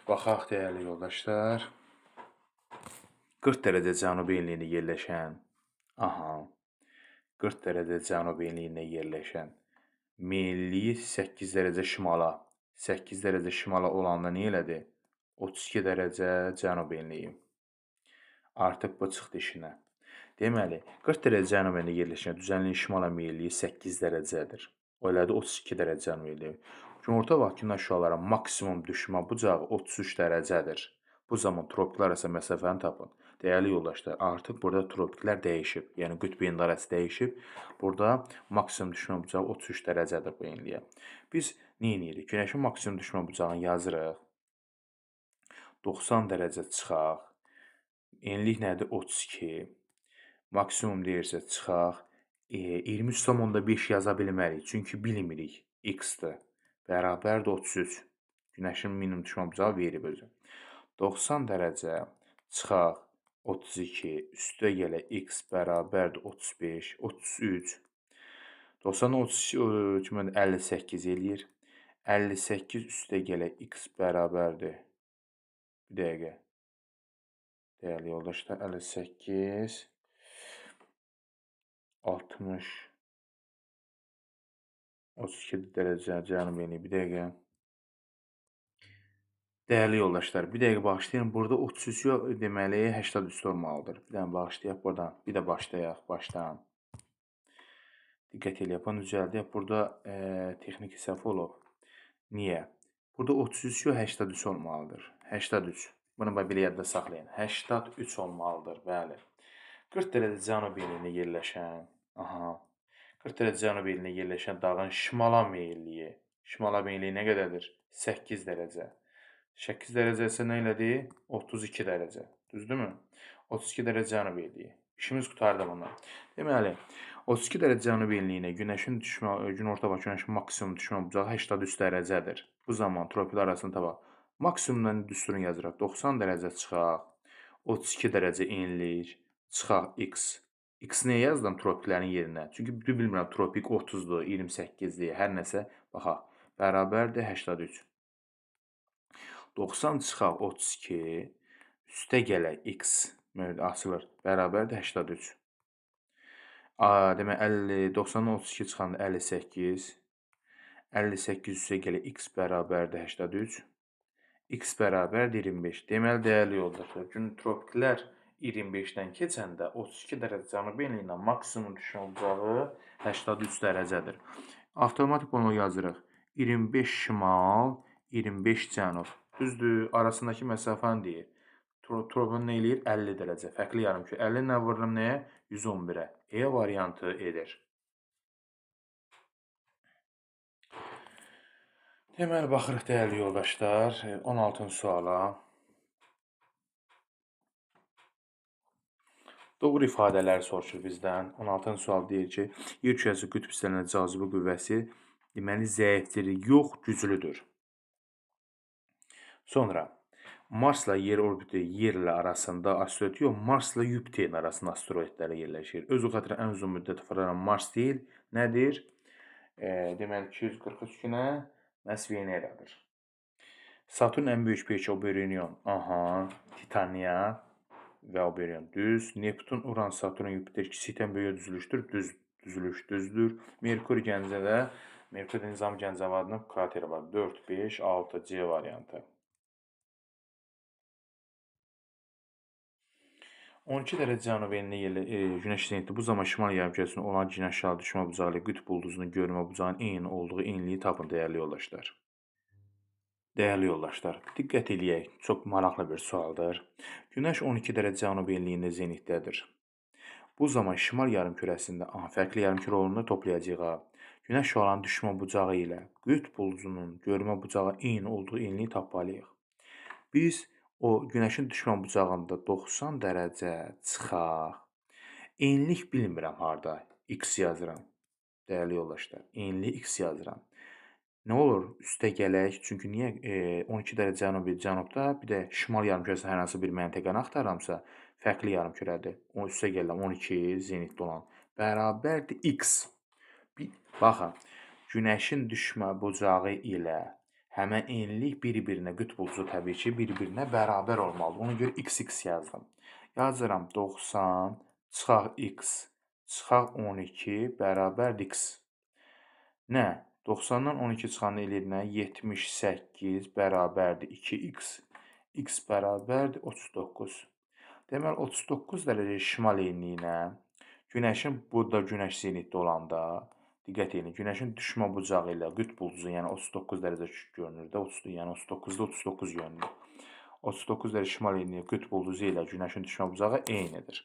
Baxaq dəyərli yoldaşlar. 40 dərəcə cənubi enliyində yerləşən, 40 dərəcə cənubi enliyində yerləşən, meyilliyi 8 dərəcə şimala, 8 dərəcə şimala olanda nə elədi? 32 dərəcə cənub enliyi. Artıq bu çıxdı işinə. Deməli, 40 dərəcə cənub enliyində yerləşən düzənliyin şimala meyilliyi 8 dərəcədir. O elədi 32 dərəcə cənub enliyi. Günorta vaxt günəş şüaları maksimum düşmə bucağı 33 dərəcədir. Bu zaman tropiklər arası məsafəni tapın. Dəyərli yoldaşlar, artıq burada tropiklər dəyişib. Yəni qütb enləri arası dəyişib. Burada maksimum düşmə bucağı 33 dərəcədir bu enliyə. Biz nə edirik? Günəşin maksimum düşmə bucağını yazırıq. 90 dərəcə çıxaq. Enlik nədir? 32. Maksimum deyirsə çıxaq. 23,5 yaza bilmərik. Çünki bilmirik. X-dir. Bərabərdir 33. Günəşin minimum düşmə bucağı verib özü. 90 dərəcə çıxaq 32, üstə gələ x bərabərdir 35, 33. 90-dan 32 58 eləyir. 58 üstə gələ x bərabərdir. Bir dəqiqə. Dəyərli yoldaşlar, 58 60 32 dərəcə cənub enliyi. Bir dəqiqə. Dəyərli yoldaşlar, bir dəqiqə bağışlayın. Burada 33 yox, deməli 83 olmalıdır. Bir dənə bağışlayaq buradan. Bir də başlayaq başdan. Diqqət eləyək. Bunu düzəldək. Burada texniki səhv olub. Niyə? Burada 33 yox, 83 olmalıdır. 83. Bunu belə yadda saxlayın. 83 olmalıdır, bəli. 40 dərəcə cənub enliyində yerləşən, 40 dərəcə cənub enliyində yerləşən dağın şimala meyilliyi. Şimala meyilliyi nə qədərdir? 8 dərəcə. 8 dərəcə isə nə elədi? 32 dərəcə. Düzdürmü? 32 dərəcə cənub enliyi. İşimiz qurtardı bundan. Deməli, 32 dərəcə cənub enliyinə günorta vaxt günəşin maksimum düşmə bucağı 83 dərəcədir. Bu zaman tropiklər arasını tapaq. Maksimumdan düsturunu yazırıq. 90 dərəcə çıxaq. 32 dərəcə enlik. Çıxaq x. X niyə yazdım tropiklərin yerinə? Çünki bilmirəm tropik 30-dur, 28-dir, hər nəsə. Baxaq. Bərabərdir 83. 90 çıxaq 32. Üstə gələk x. Açılır. Bərabərdir 83. Demək 90-dan 32 çıxanda 58. 58 üstə gələ x bərabərdir 83. X bərabərdir 25. Deməli, dəyərli yoldaşlar, tropiklər 25-dən keçəndə 32 dərəcə cənub enliyində maksimum düşmə bucağı 83 dərəcədir. Avtomatik bunu yazırıq. 25 şimal, 25 cənub. Düzdür, arasındakı məsafəni deyir. Tropiklər nə eləyir? 50 dərəcə. Fərqli yarımküre. 50 nə vururum nəyə? 111-ə. E variantı edir. Deməli, baxırıq dəyərli yoldaşlar, 16-cı suala. Doğru ifadələri soruşur bizdən. 16-cı sual deyir ki, yer kürəsi qütb hissələrində cazibə qüvvəsi deməli zəifdir, yox, güclüdür. Sonra Marsla yer orbiti yerlə arasında asteroid yox, Marsla Yupiterin arasında asteroidlər yerləşir. Öz xəttində ən uzun müddət fırlanan Mars deyil, nədir? Deməli 243 günə məhz Veneradır. Saturn ən böyük peyki Oberion, Titania və Oberion düz. Neptun, Uran, Saturn, Yupiter kiçikdən böyüyə düzülüşdür, düzdür. Merkur Gəncədə, Merkur Nizam Gəncəvadının krateri var. 4, 5, 6, C variantı. 12 dərəcə cənub enliyində günəş zeniti bu zaman şimal yarımkürəsində olan günəş şarı düşmə bucağı ilə qütb ulduzunun görünmə bucağının eyni olduğu enliyi tapın, dəyərli yoldaşlar. Dəyərli yoldaşlar, diqqət eləyək, çox maraqlı bir sualdır. Günəş 12 dərəcə cənub enliyində zenitdədir. Bu zaman şimal yarımkürəsində fərqli yarımkürə olanda toplayacağıq. Günəş şüalarının düşmə bucağı ilə qütb ulduzunun görünmə bucağı eyni olduğu enliyi tapmalıyıq. Biz o günəşin düşmə bucağında 90 dərəcə çıxaq. Enlik bilmirəm harda. X yazıram. Dəyərli yoldaşlar, enlik x yazıram. Nə olur? Üstə gələk. Çünki niyə? 12 dərəcə cənubda, bir də şimal yarımkürəsində hər hansı bir məntəqəni axtarıramsa, fərqli yarımkürədir. Üstə gəlirəm 12 zenitdə olan. Bərabərdir x. Baxın, günəşin düşmə bucağı ilə Həmən eynilik bir-birinə, qütb ulduzu təbii ki, bir-birinə bərabər olmalıdır. Ona görə x yazdım. Yazıram 90 çıxaq x çıxaq 12 bərabər x. Nə? 90-dan 12 çıxanda eləyir nə? 78 bərabərdir 2x. X bərabərdir 39. Deməli, 39 dərəcə şimal enliyinə Günəşin burada günəş zenitdə olanda, diqqət edin, günəşin düşmə bucağı ilə qütb ulduzu, yəni 39 dərəcə görünür də, 30, yəni 39-da 39 yönlü. 39 dərəcə şimal enliyi qütb ulduzu ilə günəşin düşmə bucağı eynidir.